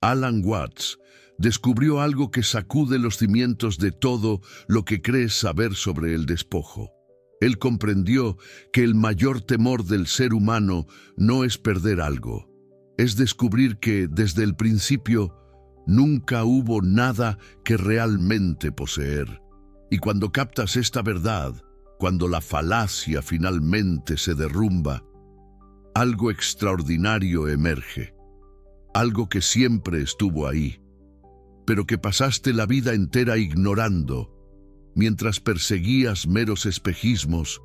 Alan Watts descubrió algo que sacude los cimientos de todo lo que crees saber sobre el despojo. Él comprendió que el mayor temor del ser humano no es perder algo, es descubrir que, desde el principio, nunca hubo nada que realmente poseer. Y cuando captas esta verdad, cuando la falacia finalmente se derrumba, algo extraordinario emerge, algo que siempre estuvo ahí, pero que pasaste la vida entera ignorando, mientras perseguías meros espejismos.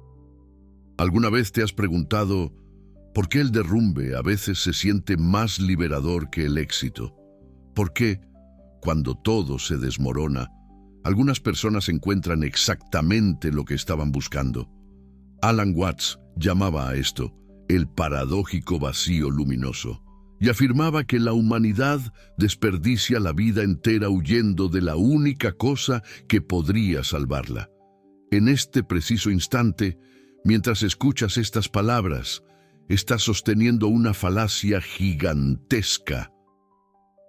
¿Alguna vez te has preguntado por qué el derrumbe a veces se siente más liberador que el éxito? ¿Por qué, cuando todo se desmorona, algunas personas encuentran exactamente lo que estaban buscando? Alan Watts llamaba a esto el paradójico vacío luminoso, y afirmaba que la humanidad desperdicia la vida entera huyendo de la única cosa que podría salvarla. En este preciso instante, mientras escuchas estas palabras, estás sosteniendo una falacia gigantesca.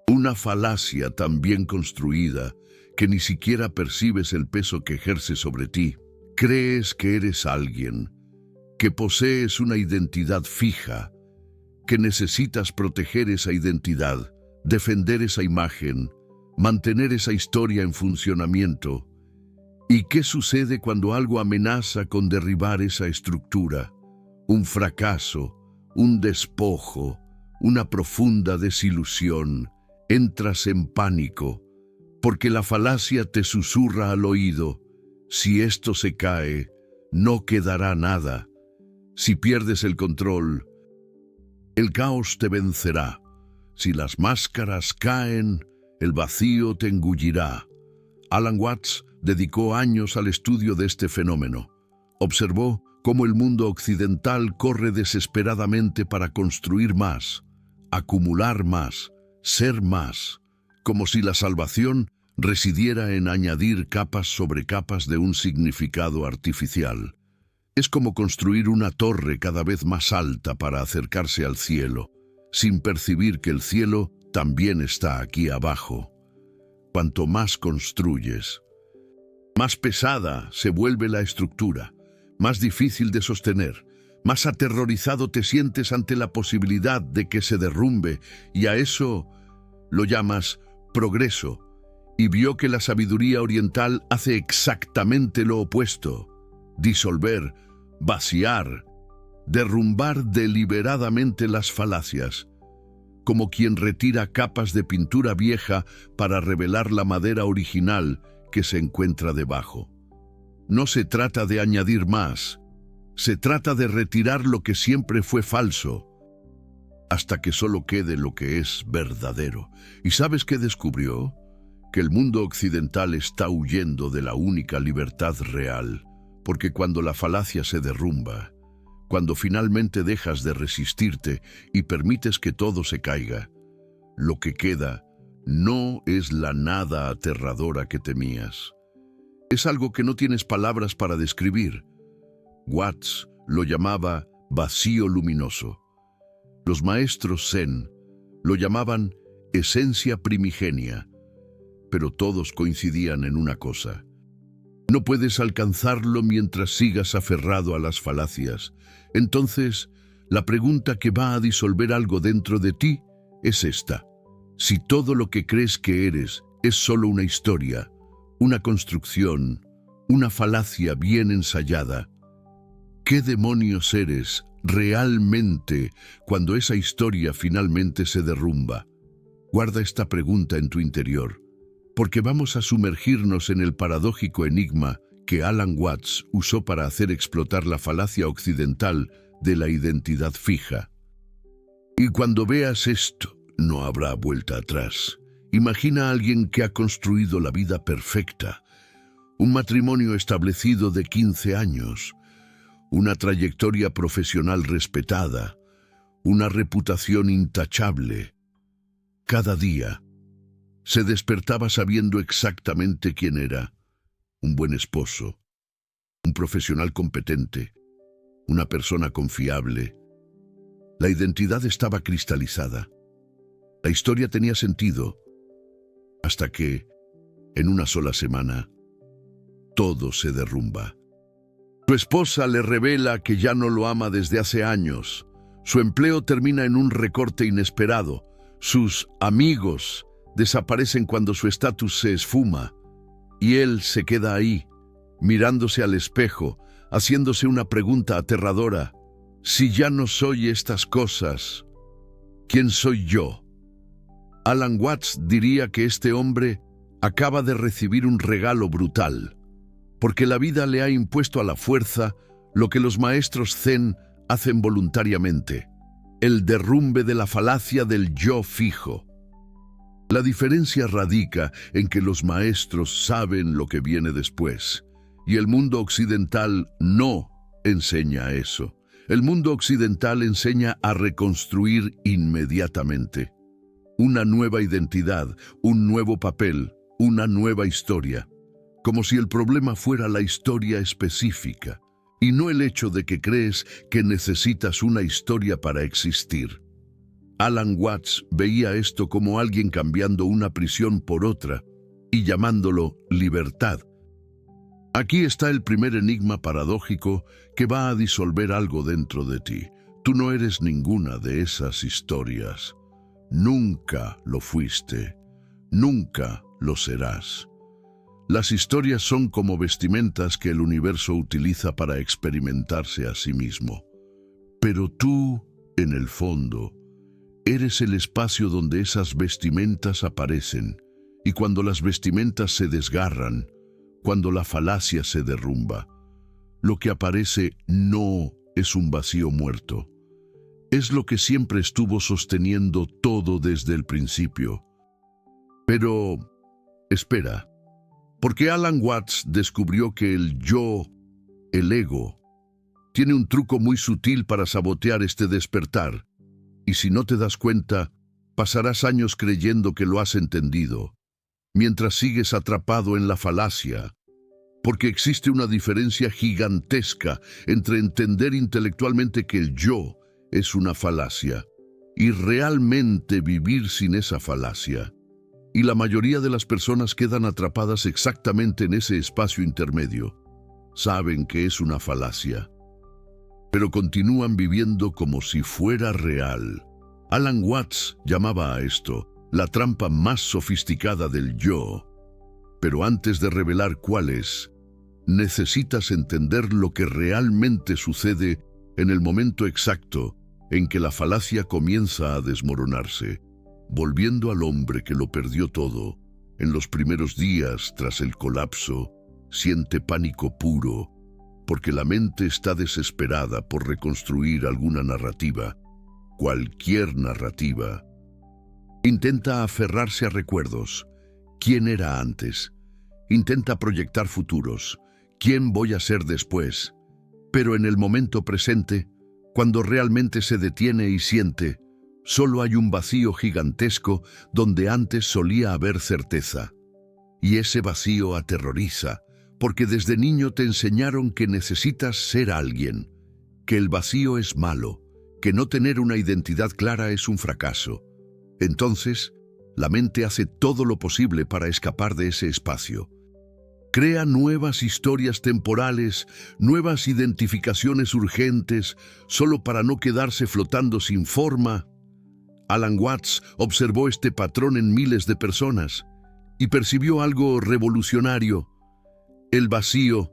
Una falacia tan bien construida que ni siquiera percibes el peso que ejerce sobre ti. Crees que eres alguien, que posees una identidad fija, que necesitas proteger esa identidad, defender esa imagen, mantener esa historia en funcionamiento. ¿Y qué sucede cuando algo amenaza con derribar esa estructura? Un fracaso, un despojo, una profunda desilusión. Entras en pánico, porque la falacia te susurra al oído: si esto se cae, no quedará nada. Si pierdes el control, el caos te vencerá. Si las máscaras caen, el vacío te engullirá. Alan Watts dedicó años al estudio de este fenómeno. Observó cómo el mundo occidental corre desesperadamente para construir más, acumular más, ser más, como si la salvación residiera en añadir capas sobre capas de un significado artificial. Es como construir una torre cada vez más alta para acercarse al cielo, sin percibir que el cielo también está aquí abajo. Cuanto más construyes, más pesada se vuelve la estructura, más difícil de sostener, más aterrorizado te sientes ante la posibilidad de que se derrumbe, y a eso lo llamas progreso. Y vio que la sabiduría oriental hace exactamente lo opuesto: disolver, vaciar, derrumbar deliberadamente las falacias, como quien retira capas de pintura vieja para revelar la madera original que se encuentra debajo. No se trata de añadir más, se trata de retirar lo que siempre fue falso, hasta que solo quede lo que es verdadero. ¿Y sabes qué descubrió? Que el mundo occidental está huyendo de la única libertad real, porque cuando la falacia se derrumba, cuando finalmente dejas de resistirte y permites que todo se caiga, lo que queda no es la nada aterradora que temías. Es algo que no tienes palabras para describir. Watts lo llamaba vacío luminoso. Los maestros Zen lo llamaban esencia primigenia, pero todos coincidían en una cosa: no puedes alcanzarlo mientras sigas aferrado a las falacias. Entonces, la pregunta que va a disolver algo dentro de ti es esta: si todo lo que crees que eres es solo una historia, una construcción, una falacia bien ensayada, ¿qué demonios eres realmente cuando esa historia finalmente se derrumba? Guarda esta pregunta en tu interior, porque vamos a sumergirnos en el paradójico enigma que Alan Watts usó para hacer explotar la falacia occidental de la identidad fija. Y cuando veas esto, no habrá vuelta atrás. Imagina a alguien que ha construido la vida perfecta, un matrimonio establecido de 15 años, una trayectoria profesional respetada, una reputación intachable. Cada día se despertaba sabiendo exactamente quién era: un buen esposo, un profesional competente, una persona confiable. La identidad estaba cristalizada. La historia tenía sentido, hasta que, en una sola semana, todo se derrumba. Su esposa le revela que ya no lo ama desde hace años. Su empleo termina en un recorte inesperado. Sus amigos desaparecen cuando su estatus se esfuma. Y él se queda ahí, mirándose al espejo, haciéndose una pregunta aterradora. Si ya no soy estas cosas, ¿quién soy yo? Alan Watts diría que este hombre acaba de recibir un regalo brutal, porque la vida le ha impuesto a la fuerza lo que los maestros zen hacen voluntariamente, el derrumbe de la falacia del yo fijo. La diferencia radica en que los maestros saben lo que viene después, y el mundo occidental no enseña eso. El mundo occidental enseña a reconstruir inmediatamente. Una nueva identidad, un nuevo papel, una nueva historia. Como si el problema fuera la historia específica, y no el hecho de que crees que necesitas una historia para existir. Alan Watts veía esto como alguien cambiando una prisión por otra y llamándolo libertad. Aquí está el primer enigma paradójico que va a disolver algo dentro de ti. Tú no eres ninguna de esas historias. Nunca lo fuiste. Nunca lo serás. Las historias son como vestimentas que el universo utiliza para experimentarse a sí mismo. Pero tú, en el fondo, eres el espacio donde esas vestimentas aparecen, y cuando las vestimentas se desgarran, cuando la falacia se derrumba, lo que aparece no es un vacío muerto. Es lo que siempre estuvo sosteniendo todo desde el principio. Pero, espera, porque Alan Watts descubrió que el yo, el ego, tiene un truco muy sutil para sabotear este despertar, y si no te das cuenta, pasarás años creyendo que lo has entendido, mientras sigues atrapado en la falacia, porque existe una diferencia gigantesca entre entender intelectualmente que el yo es una falacia y realmente vivir sin esa falacia. Y la mayoría de las personas quedan atrapadas exactamente en ese espacio intermedio. Saben que es una falacia, pero continúan viviendo como si fuera real. Alan Watts llamaba a esto la trampa más sofisticada del yo. Pero antes de revelar cuál es, necesitas entender lo que realmente sucede en el momento exacto en que la falacia comienza a desmoronarse, volviendo al hombre que lo perdió todo. En los primeros días tras el colapso, siente pánico puro, porque la mente está desesperada por reconstruir alguna narrativa, cualquier narrativa. Intenta aferrarse a recuerdos. ¿Quién era antes? Intenta proyectar futuros. ¿Quién voy a ser después? Pero en el momento presente, cuando realmente se detiene y siente, solo hay un vacío gigantesco donde antes solía haber certeza. Y ese vacío aterroriza, porque desde niño te enseñaron que necesitas ser alguien, que el vacío es malo, que no tener una identidad clara es un fracaso. Entonces, la mente hace todo lo posible para escapar de ese espacio. Crea nuevas historias temporales, nuevas identificaciones urgentes, solo para no quedarse flotando sin forma. Alan Watts observó este patrón en miles de personas y percibió algo revolucionario. El vacío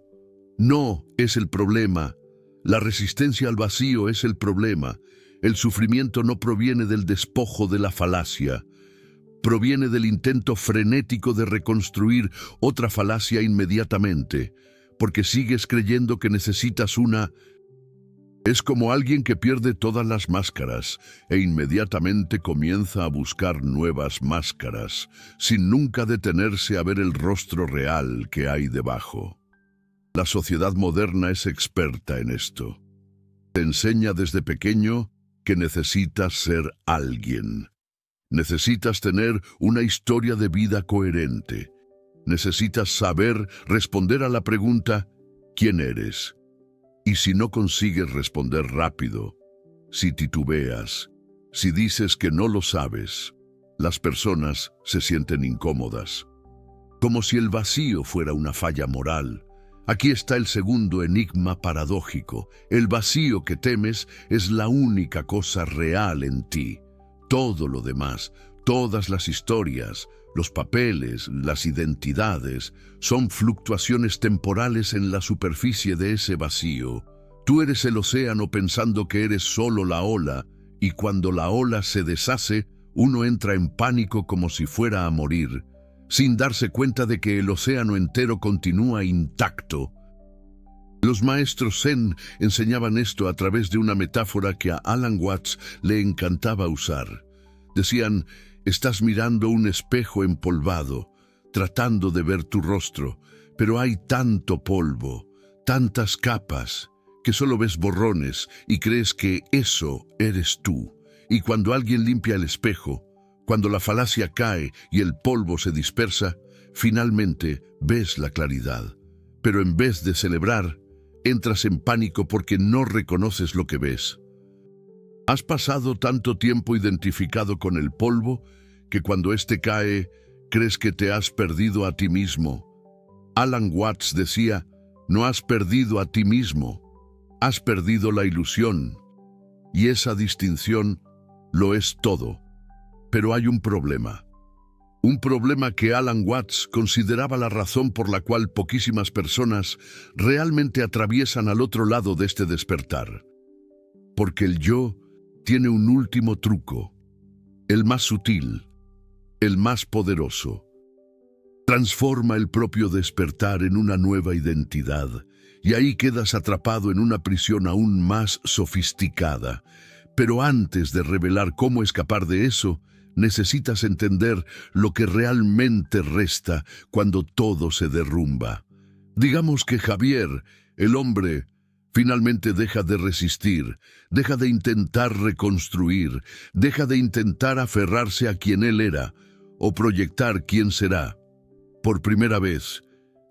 no es el problema. La resistencia al vacío es el problema. El sufrimiento no proviene del despojo de la falacia. Proviene del intento frenético de reconstruir otra falacia inmediatamente, porque sigues creyendo que necesitas una. Es como alguien que pierde todas las máscaras e inmediatamente comienza a buscar nuevas máscaras, sin nunca detenerse a ver el rostro real que hay debajo. La sociedad moderna es experta en esto. Te enseña desde pequeño que necesitas ser alguien. Necesitas tener una historia de vida coherente. Necesitas saber responder a la pregunta, ¿quién eres? Y si no consigues responder rápido, si titubeas, si dices que no lo sabes, las personas se sienten incómodas, como si el vacío fuera una falla moral. Aquí está el segundo enigma paradójico. El vacío que temes es la única cosa real en ti. Todo lo demás, todas las historias, los papeles, las identidades, son fluctuaciones temporales en la superficie de ese vacío. Tú eres el océano pensando que eres solo la ola, y cuando la ola se deshace, uno entra en pánico como si fuera a morir, sin darse cuenta de que el océano entero continúa intacto. Los maestros Zen enseñaban esto a través de una metáfora que a Alan Watts le encantaba usar. Decían: estás mirando un espejo empolvado, tratando de ver tu rostro, pero hay tanto polvo, tantas capas, que solo ves borrones y crees que eso eres tú. Y cuando alguien limpia el espejo, cuando la falacia cae y el polvo se dispersa, finalmente ves la claridad. Pero en vez de celebrar, entras en pánico porque no reconoces lo que ves. Has pasado tanto tiempo identificado con el polvo que cuando éste cae, crees que te has perdido a ti mismo. Alan Watts decía: no has perdido a ti mismo, has perdido la ilusión. Y esa distinción lo es todo. Pero hay un problema que Alan Watts consideraba la razón por la cual poquísimas personas realmente atraviesan al otro lado de este despertar. Porque el yo tiene un último truco, el más sutil, el más poderoso. Transforma el propio despertar en una nueva identidad, y ahí quedas atrapado en una prisión aún más sofisticada. Pero antes de revelar cómo escapar de eso, necesitas entender lo que realmente resta cuando todo se derrumba. Digamos que Javier, el hombre, finalmente deja de resistir, deja de intentar reconstruir, deja de intentar aferrarse a quien él era o proyectar quién será. Por primera vez,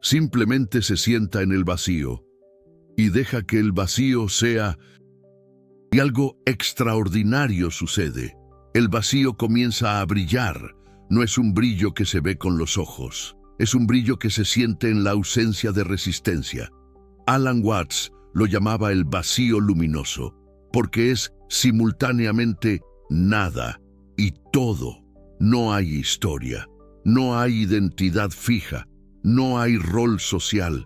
simplemente se sienta en el vacío y deja que el vacío sea... Y algo extraordinario sucede. El vacío comienza a brillar. No es un brillo que se ve con los ojos. Es un brillo que se siente en la ausencia de resistencia. Alan Watts lo llamaba el vacío luminoso, porque es simultáneamente nada y todo. No hay historia, no hay identidad fija, no hay rol social,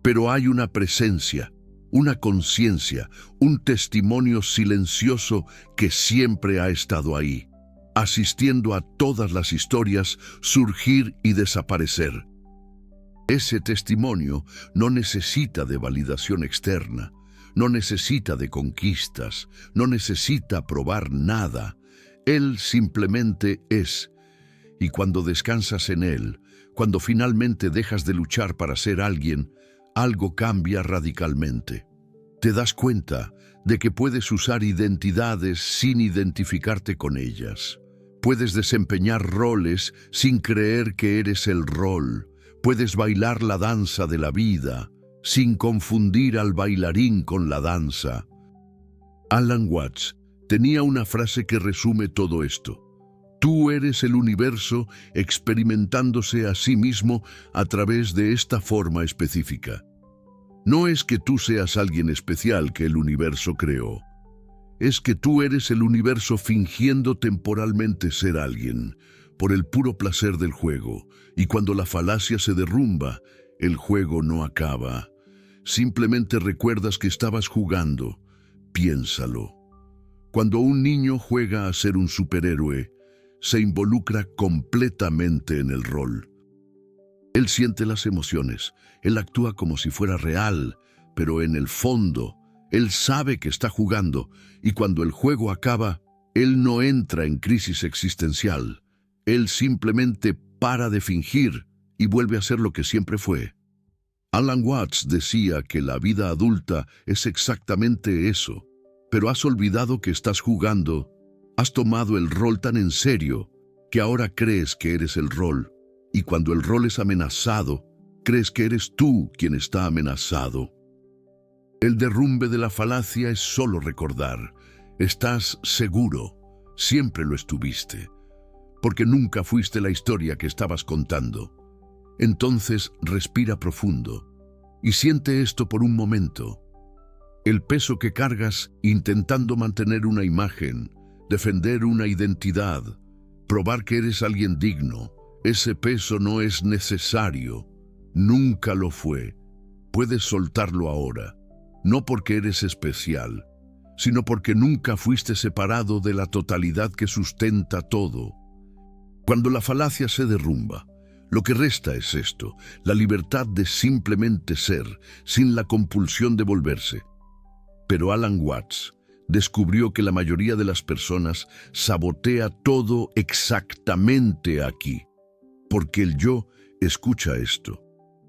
pero hay una presencia, una conciencia, un testimonio silencioso que siempre ha estado ahí, asistiendo a todas las historias surgir y desaparecer. Ese testimonio no necesita de validación externa, no necesita de conquistas, no necesita probar nada. Él simplemente es. Y cuando descansas en él, cuando finalmente dejas de luchar para ser alguien, algo cambia radicalmente. Te das cuenta de que puedes usar identidades sin identificarte con ellas. Puedes desempeñar roles sin creer que eres el rol. Puedes bailar la danza de la vida sin confundir al bailarín con la danza. Alan Watts tenía una frase que resume todo esto. Tú eres el universo experimentándose a sí mismo a través de esta forma específica. No es que tú seas alguien especial que el universo creó. Es que tú eres el universo fingiendo temporalmente ser alguien, por el puro placer del juego, y cuando la falacia se derrumba, el juego no acaba. Simplemente recuerdas que estabas jugando. Piénsalo. Cuando un niño juega a ser un superhéroe, se involucra completamente en el rol. Él siente las emociones, él actúa como si fuera real, pero en el fondo, él sabe que está jugando, y cuando el juego acaba, él no entra en crisis existencial. Él simplemente para de fingir y vuelve a ser lo que siempre fue. Alan Watts decía que la vida adulta es exactamente eso, pero has olvidado que estás jugando. Has tomado el rol tan en serio que ahora crees que eres el rol, y cuando el rol es amenazado, crees que eres tú quien está amenazado. El derrumbe de la falacia es solo recordar. Estás seguro, siempre lo estuviste. porque nunca fuiste la historia que estabas contando. Entonces respira profundo y siente esto por un momento. El peso que cargas intentando mantener una imagen, defender una identidad, probar que eres alguien digno, ese peso no es necesario. Nunca lo fue. Puedes soltarlo ahora, no porque eres especial, sino porque nunca fuiste separado de la totalidad que sustenta todo. Cuando la falacia se derrumba, lo que resta es esto, la libertad de simplemente ser, sin la compulsión de volverse. Pero Alan Watts descubrió que la mayoría de las personas sabotea todo exactamente aquí, porque el yo escucha esto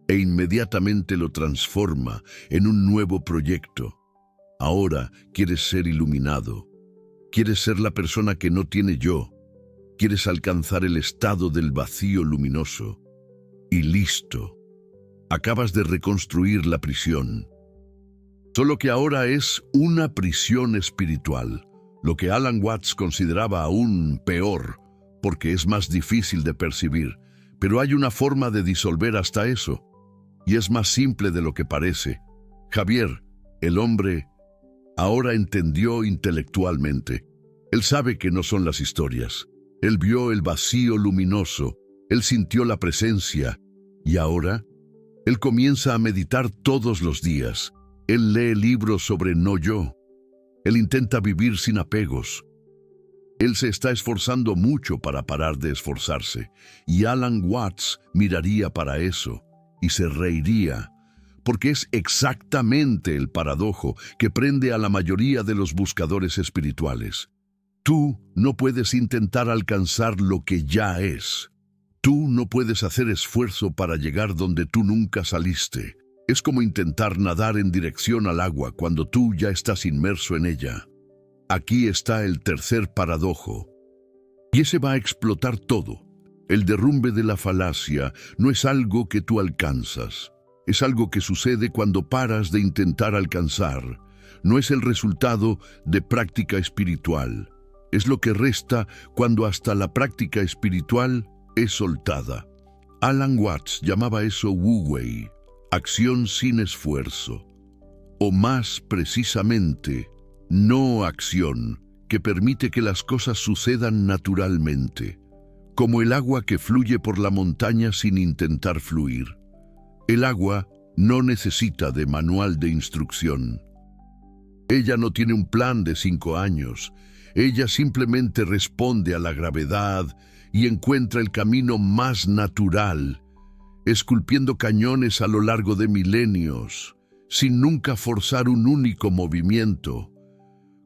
e inmediatamente lo transforma en un nuevo proyecto. Ahora quieres ser iluminado, quieres ser la persona que no tiene yo, quieres alcanzar el estado del vacío luminoso. Y listo, acabas de reconstruir la prisión. Solo que ahora es una prisión espiritual, lo que Alan Watts consideraba aún peor, porque es más difícil de percibir, pero hay una forma de disolver hasta eso, y es más simple de lo que parece. Javier, el hombre, ahora entendió intelectualmente. Él sabe que no son las historias. Él vio el vacío luminoso, él sintió la presencia, y ahora, él comienza a meditar todos los días. Él lee libros sobre no yo. Él intenta vivir sin apegos. Él se está esforzando mucho para parar de esforzarse, y Alan Watts miraría para eso y se reiría, porque es exactamente el paradojo que prende a la mayoría de los buscadores espirituales. Tú no puedes intentar alcanzar lo que ya es. Tú no puedes hacer esfuerzo para llegar donde tú nunca saliste. Es como intentar nadar en dirección al agua cuando tú ya estás inmerso en ella. Aquí está el tercer paradojo. Y ese va a explotar todo. El derrumbe de la falacia no es algo que tú alcanzas. Es algo que sucede cuando paras de intentar alcanzar. No es el resultado de práctica espiritual. Es lo que resta cuando hasta la práctica espiritual es soltada. Alan Watts llamaba eso Wu-Wei, acción sin esfuerzo. O más precisamente, no acción, que permite que las cosas sucedan naturalmente, como el agua que fluye por la montaña sin intentar fluir. El agua no necesita de manual de instrucción. Ella no tiene un plan de 5 años. Ella simplemente responde a la gravedad y encuentra el camino más natural, esculpiendo cañones a lo largo de milenios, sin nunca forzar un único movimiento.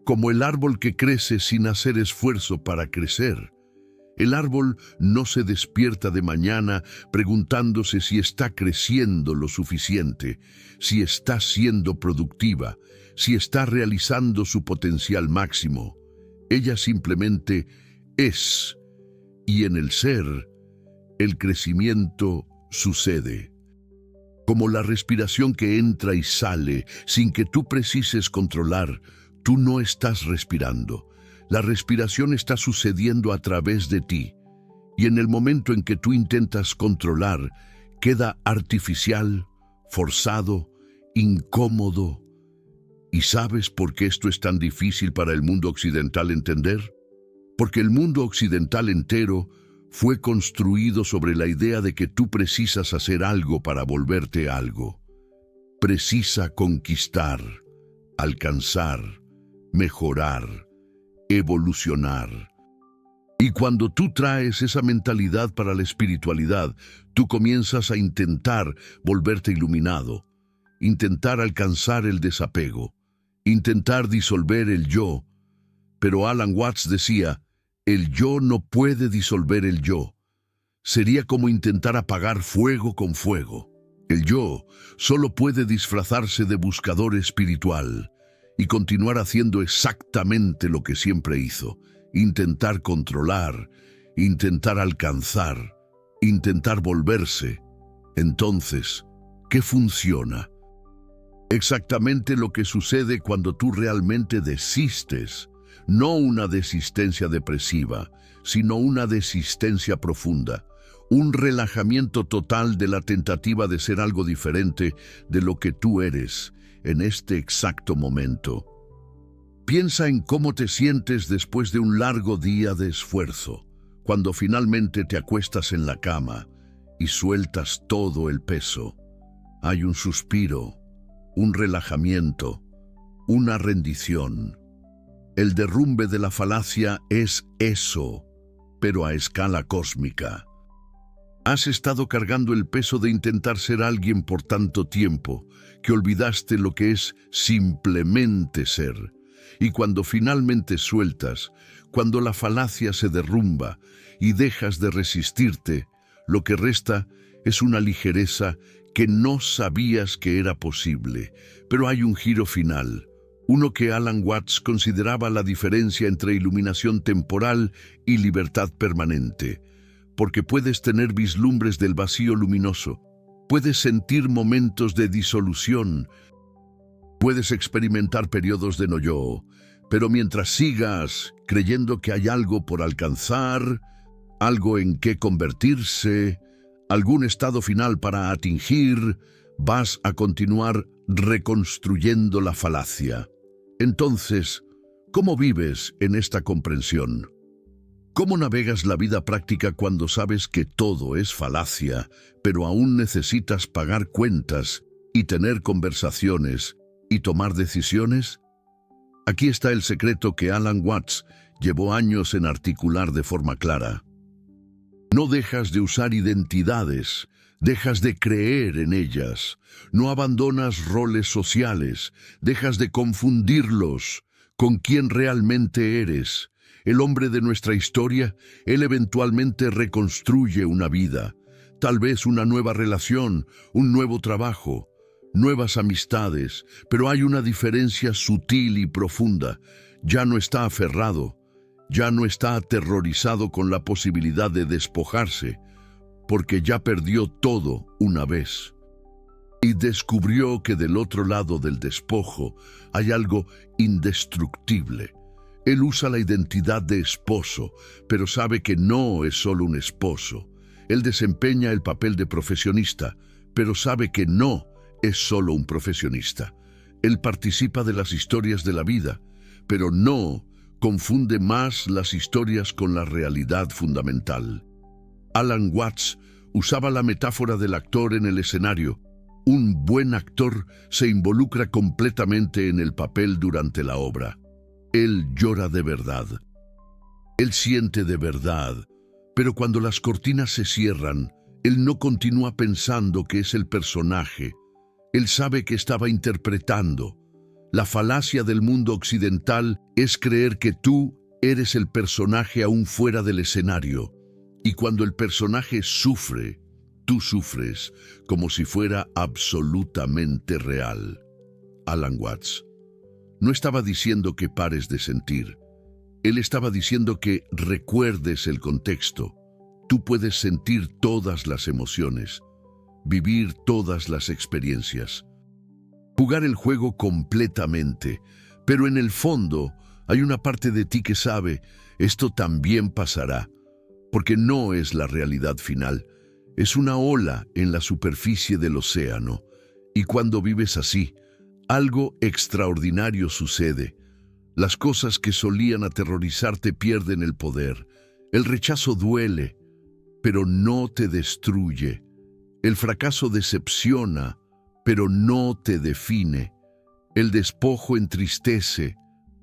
Como el árbol que crece sin hacer esfuerzo para crecer. El árbol no se despierta de mañana preguntándose si está creciendo lo suficiente, si está siendo productiva, si está realizando su potencial máximo. Ella simplemente es, y en el ser, el crecimiento sucede. Como la respiración que entra y sale sin que tú precises controlar, tú no estás respirando. La respiración está sucediendo a través de ti, y en el momento en que tú intentas controlar, queda artificial, forzado, incómodo. ¿Y sabes por qué esto es tan difícil para el mundo occidental entender? Porque el mundo occidental entero fue construido sobre la idea de que tú precisas hacer algo para volverte algo. Precisa conquistar, alcanzar, mejorar, evolucionar. Y cuando tú traes esa mentalidad para la espiritualidad, tú comienzas a intentar volverte iluminado, intentar alcanzar el desapego, intentar disolver el yo. Pero Alan Watts decía, el yo no puede disolver el yo. Sería como intentar apagar fuego con fuego. El yo solo puede disfrazarse de buscador espiritual y continuar haciendo exactamente lo que siempre hizo. Intentar controlar, intentar alcanzar, intentar volverse. Entonces, ¿qué funciona? Exactamente lo que sucede cuando tú realmente desistes. No una desistencia depresiva, sino una desistencia profunda, un relajamiento total de la tentativa de ser algo diferente de lo que tú eres en este exacto momento. Piensa en cómo te sientes después de un largo día de esfuerzo, cuando finalmente te acuestas en la cama y sueltas todo el peso. Hay un suspiro, un relajamiento, una rendición. El derrumbe de la falacia es eso, pero a escala cósmica. Has estado cargando el peso de intentar ser alguien por tanto tiempo que olvidaste lo que es simplemente ser. Y cuando finalmente sueltas, cuando la falacia se derrumba y dejas de resistirte, lo que resta es una ligereza que no sabías que era posible. Pero hay un giro final, uno que Alan Watts consideraba la diferencia entre iluminación temporal y libertad permanente, porque puedes tener vislumbres del vacío luminoso, puedes sentir momentos de disolución, puedes experimentar periodos de no-yo, pero mientras sigas creyendo que hay algo por alcanzar, algo en qué convertirse, algún estado final para atingir, vas a continuar reconstruyendo la falacia. Entonces, ¿cómo vives en esta comprensión? ¿Cómo navegas la vida práctica cuando sabes que todo es falacia, pero aún necesitas pagar cuentas y tener conversaciones y tomar decisiones? Aquí está el secreto que Alan Watts llevó años en articular de forma clara. No dejas de usar identidades, dejas de creer en ellas. No abandonas roles sociales, dejas de confundirlos con quién realmente eres. El hombre de nuestra historia, él eventualmente reconstruye una vida, tal vez una nueva relación, un nuevo trabajo, nuevas amistades, pero hay una diferencia sutil y profunda. Ya no está aferrado, ya no está aterrorizado con la posibilidad de despojarse, porque ya perdió todo una vez. Y descubrió que del otro lado del despojo hay algo indestructible. Él usa la identidad de esposo, pero sabe que no es solo un esposo. Él desempeña el papel de profesionista, pero sabe que no es solo un profesionista. Él participa de las historias de la vida, pero no confunde más las historias con la realidad fundamental. Alan Watts usaba la metáfora del actor en el escenario. Un buen actor se involucra completamente en el papel durante la obra. Él llora de verdad. Él siente de verdad. Pero cuando las cortinas se cierran, él no continúa pensando que es el personaje. Él sabe que estaba interpretando. La falacia del mundo occidental es creer que tú eres el personaje aún fuera del escenario. Y cuando el personaje sufre, tú sufres como si fuera absolutamente real. Alan Watts no estaba diciendo que pares de sentir. Él estaba diciendo que recuerdes el contexto. Tú puedes sentir todas las emociones, vivir todas las experiencias, jugar el juego completamente, pero en el fondo hay una parte de ti que sabe, esto también pasará, porque no es la realidad final, es una ola en la superficie del océano, y cuando vives así, algo extraordinario sucede. Las cosas que solían aterrorizarte pierden el poder. El rechazo duele, pero no te destruye. El fracaso decepciona, pero no te define. El despojo entristece,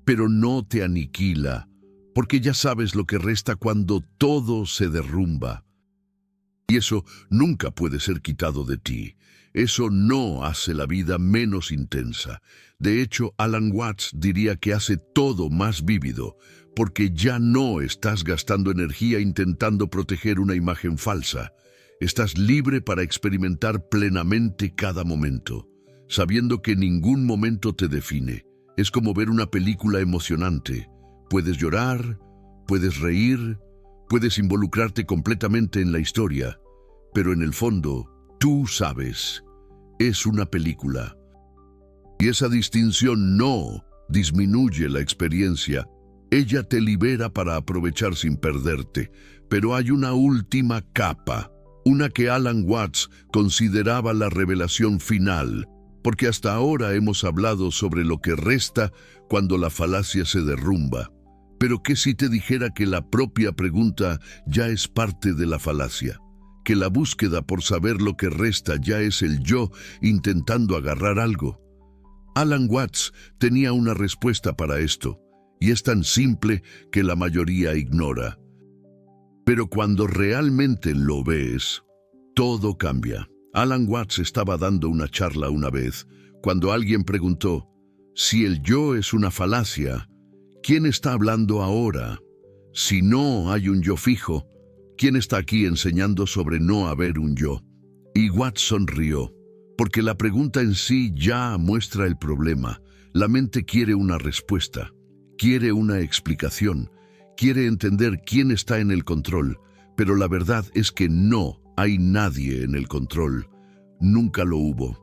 pero no te aniquila, porque ya sabes lo que resta cuando todo se derrumba. Y eso nunca puede ser quitado de ti. Eso no hace la vida menos intensa. De hecho, Alan Watts diría que hace todo más vívido, porque ya no estás gastando energía intentando proteger una imagen falsa. Estás libre para experimentar plenamente cada momento, sabiendo que ningún momento te define. Es como ver una película emocionante. Puedes llorar, puedes reír, puedes involucrarte completamente en la historia, pero en el fondo, tú sabes, es una película. Y esa distinción no disminuye la experiencia, Ella te libera para aprovechar sin perderte, pero hay una última capa, una que Alan Watts consideraba la revelación final, porque hasta ahora hemos hablado sobre lo que resta cuando la falacia se derrumba. Pero ¿qué si te dijera que la propia pregunta ya es parte de la falacia? Que la búsqueda por saber lo que resta ya es el yo intentando agarrar algo. Alan Watts tenía una respuesta para esto, y es tan simple que la mayoría ignora. Pero cuando realmente lo ves, todo cambia. Alan Watts estaba dando una charla una vez, cuando alguien preguntó, si el yo es una falacia, ¿quién está hablando ahora? Si no hay un yo fijo, ¿quién está aquí enseñando sobre no haber un yo? Y Watts sonrió, porque la pregunta en sí ya muestra el problema. La mente quiere una respuesta, quiere una explicación, quiere entender quién está en el control, pero la verdad es que no hay nadie en el control. Nunca lo hubo.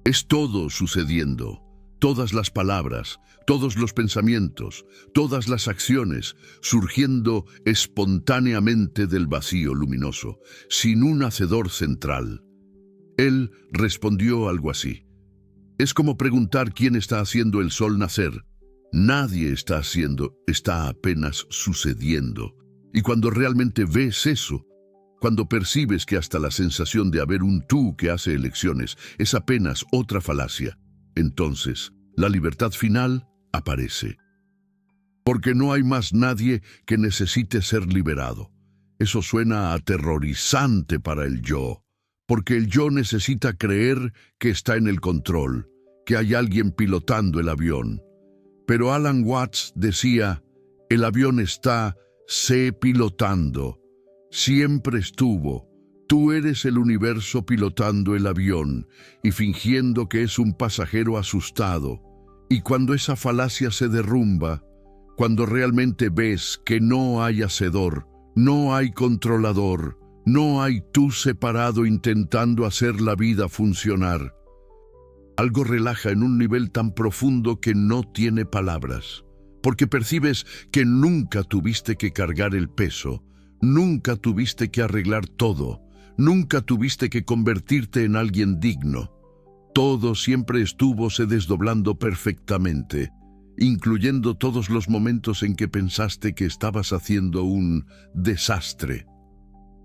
Es todo sucediendo. Todas las palabras, todos los pensamientos, todas las acciones, surgiendo espontáneamente del vacío luminoso, sin un hacedor central. Él respondió algo así. Es como preguntar quién está haciendo el sol nacer. Nadie está haciendo, está apenas sucediendo. Y cuando realmente ves eso, cuando percibes que hasta la sensación de haber un tú que hace elecciones es apenas otra falacia, entonces la libertad final aparece. Porque no hay más nadie que necesite ser liberado. Eso suena aterrorizante para el yo, porque el yo necesita creer que está en el control, que hay alguien pilotando el avión. Pero Alan Watts decía, el avión está pilotando. Siempre estuvo. Tú eres el universo pilotando el avión y fingiendo que es un pasajero asustado. Y cuando esa falacia se derrumba, cuando realmente ves que no hay hacedor, no hay controlador, no hay tú separado intentando hacer la vida funcionar, algo relaja en un nivel tan profundo que no tiene palabras, porque percibes que nunca tuviste que cargar el peso, nunca tuviste que arreglar todo, nunca tuviste que convertirte en alguien digno. Todo siempre estuvo se desdoblando perfectamente, incluyendo todos los momentos en que pensaste que estabas haciendo un desastre.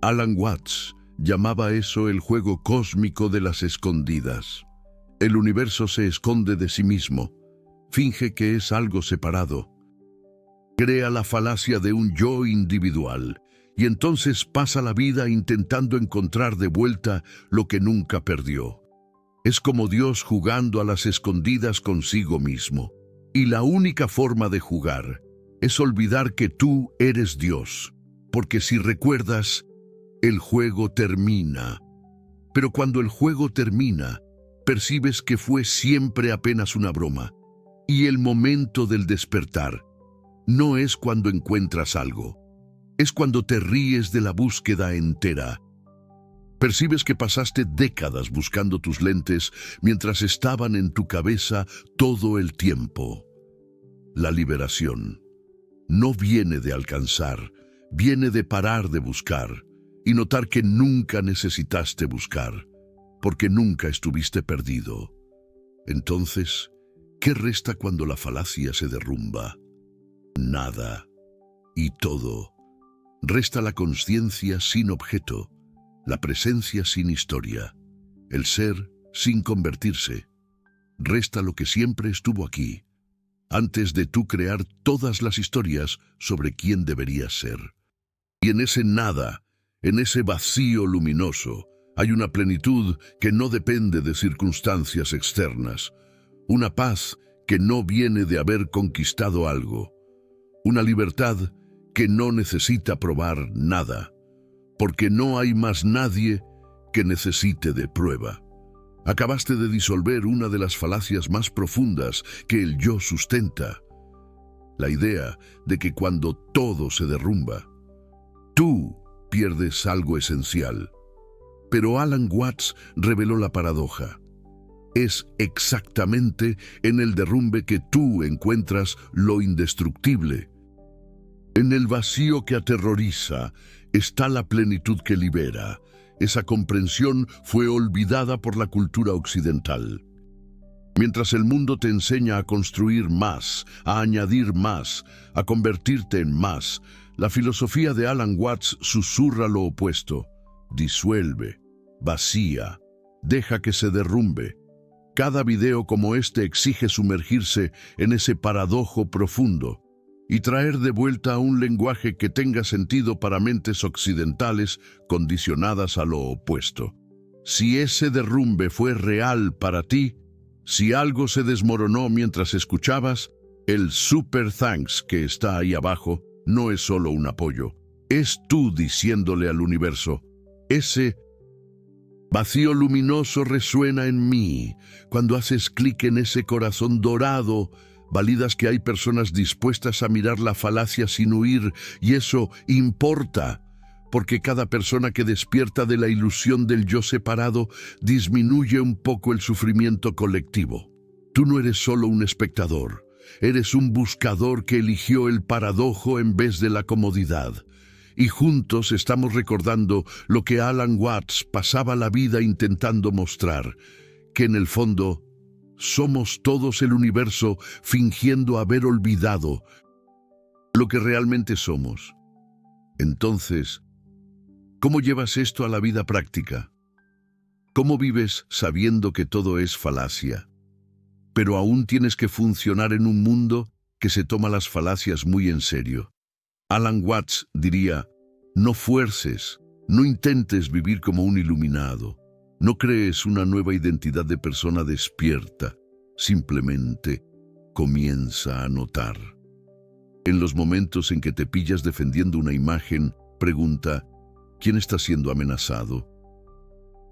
Alan Watts llamaba eso el juego cósmico de las escondidas. El universo se esconde de sí mismo, finge que es algo separado, crea la falacia de un yo individual, y entonces pasa la vida intentando encontrar de vuelta lo que nunca perdió. Es como Dios jugando a las escondidas consigo mismo. Y la única forma de jugar es olvidar que tú eres Dios, porque si recuerdas, el juego termina. Pero cuando el juego termina, percibes que fue siempre apenas una broma. Y el momento del despertar no es cuando encuentras algo, es cuando te ríes de la búsqueda entera. Percibes que pasaste décadas buscando tus lentes mientras estaban en tu cabeza todo el tiempo. La liberación no viene de alcanzar, viene de parar de buscar y notar que nunca necesitaste buscar, porque nunca estuviste perdido. Entonces, ¿qué resta cuando la falacia se derrumba? Nada y todo. Resta la consciencia sin objeto, la presencia sin historia, el ser sin convertirse. Resta lo que siempre estuvo aquí, antes de tú crear todas las historias sobre quién deberías ser. Y en ese nada, en ese vacío luminoso, hay una plenitud que no depende de circunstancias externas, una paz que no viene de haber conquistado algo, una libertad que no necesita probar nada, porque no hay más nadie que necesite de prueba. Acabaste de disolver una de las falacias más profundas que el yo sustenta, la idea de que cuando todo se derrumba, tú pierdes algo esencial. Pero Alan Watts reveló la paradoja. Es exactamente en el derrumbe que tú encuentras lo indestructible. En el vacío que aterroriza está la plenitud que libera. Esa comprensión fue olvidada por la cultura occidental. Mientras el mundo te enseña a construir más, a añadir más, a convertirte en más, la filosofía de Alan Watts susurra lo opuesto. Disuelve, vacía, deja que se derrumbe. Cada video como este exige sumergirse en ese paradojo profundo y traer de vuelta a un lenguaje que tenga sentido para mentes occidentales condicionadas a lo opuesto. Si ese derrumbe fue real para ti, si algo se desmoronó mientras escuchabas, el super thanks que está ahí abajo no es solo un apoyo. Es tú diciéndole al universo, ese vacío luminoso resuena en mí. Cuando haces clic en ese corazón dorado, validas que hay personas dispuestas a mirar la falacia sin huir, y eso importa, porque cada persona que despierta de la ilusión del yo separado disminuye un poco el sufrimiento colectivo. Tú no eres solo un espectador, eres un buscador que eligió el paradojo en vez de la comodidad. Y juntos estamos recordando lo que Alan Watts pasaba la vida intentando mostrar, que en el fondo somos todos el universo fingiendo haber olvidado lo que realmente somos. Entonces, ¿cómo llevas esto a la vida práctica? ¿Cómo vives sabiendo que todo es falacia? Pero aún tienes que funcionar en un mundo que se toma las falacias muy en serio. Alan Watts diría, no fuerces, no intentes vivir como un iluminado, no crees una nueva identidad de persona despierta, simplemente comienza a notar. En los momentos en que te pillas defendiendo una imagen, pregunta, ¿quién está siendo amenazado?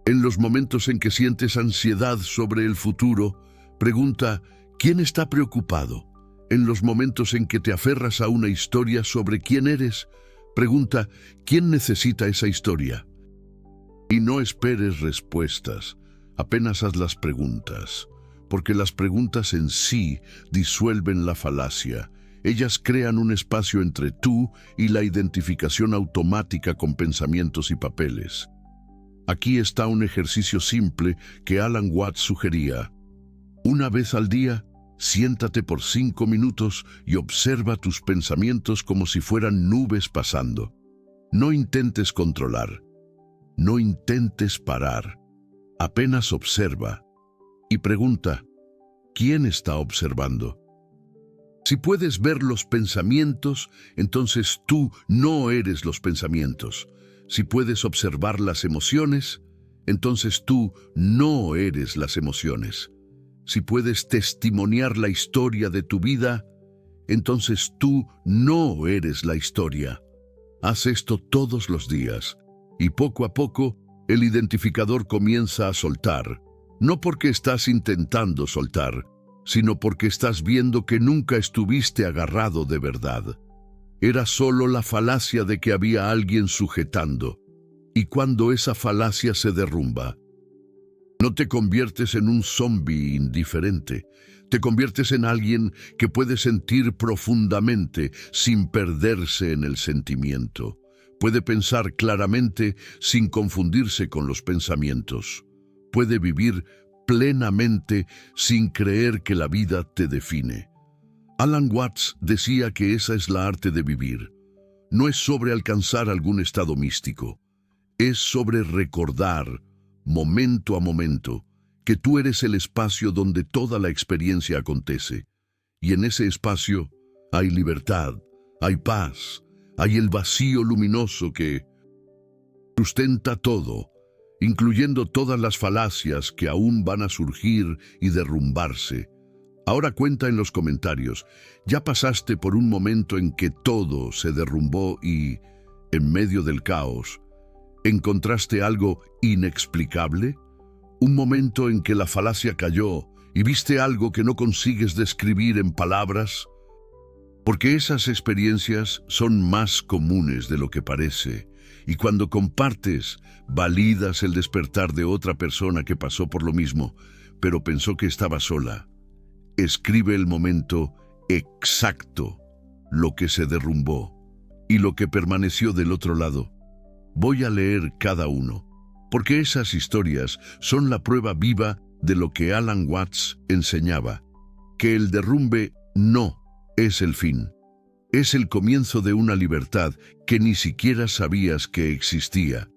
En los momentos en que sientes ansiedad sobre el futuro, pregunta, ¿quién está preocupado? En los momentos en que te aferras a una historia sobre quién eres, pregunta, ¿quién necesita esa historia? Y no esperes respuestas, apenas haz las preguntas, porque las preguntas en sí disuelven la falacia. Ellas crean un espacio entre tú y la identificación automática con pensamientos y papeles. Aquí está un ejercicio simple que Alan Watts sugería. Una vez al día, siéntate por 5 minutos y observa tus pensamientos como si fueran nubes pasando. No intentes controlar, no intentes parar, apenas observa y pregunta, ¿quién está observando? Si puedes ver los pensamientos, entonces tú no eres los pensamientos. Si puedes observar las emociones, entonces tú no eres las emociones. Si puedes testimoniar la historia de tu vida, entonces tú no eres la historia. Haz esto todos los días, y poco a poco el identificador comienza a soltar, no porque estás intentando soltar, sino porque estás viendo que nunca estuviste agarrado de verdad. Era solo la falacia de que había alguien sujetando, y cuando esa falacia se derrumba, no te conviertes en un zombi indiferente, te conviertes en alguien que puede sentir profundamente sin perderse en el sentimiento. Puede pensar claramente sin confundirse con los pensamientos. Puede vivir plenamente sin creer que la vida te define. Alan Watts decía que esa es la arte de vivir. No es sobre alcanzar algún estado místico. Es sobre recordar, momento a momento, que tú eres el espacio donde toda la experiencia acontece. Y en ese espacio hay libertad, hay paz, hay el vacío luminoso que sustenta todo, incluyendo todas las falacias que aún van a surgir y derrumbarse. Ahora cuenta en los comentarios, ¿ya pasaste por un momento en que todo se derrumbó y, en medio del caos, encontraste algo inexplicable? Un momento en que la falacia cayó y viste algo que no consigues describir en palabras. Porque esas experiencias son más comunes de lo que parece, y cuando compartes, validas el despertar de otra persona que pasó por lo mismo, pero pensó que estaba sola. Escribe el momento exacto, lo que se derrumbó y lo que permaneció del otro lado. Voy a leer cada uno, porque esas historias son la prueba viva de lo que Alan Watts enseñaba, que el derrumbe no es el fin. Es el comienzo de una libertad que ni siquiera sabías que existía.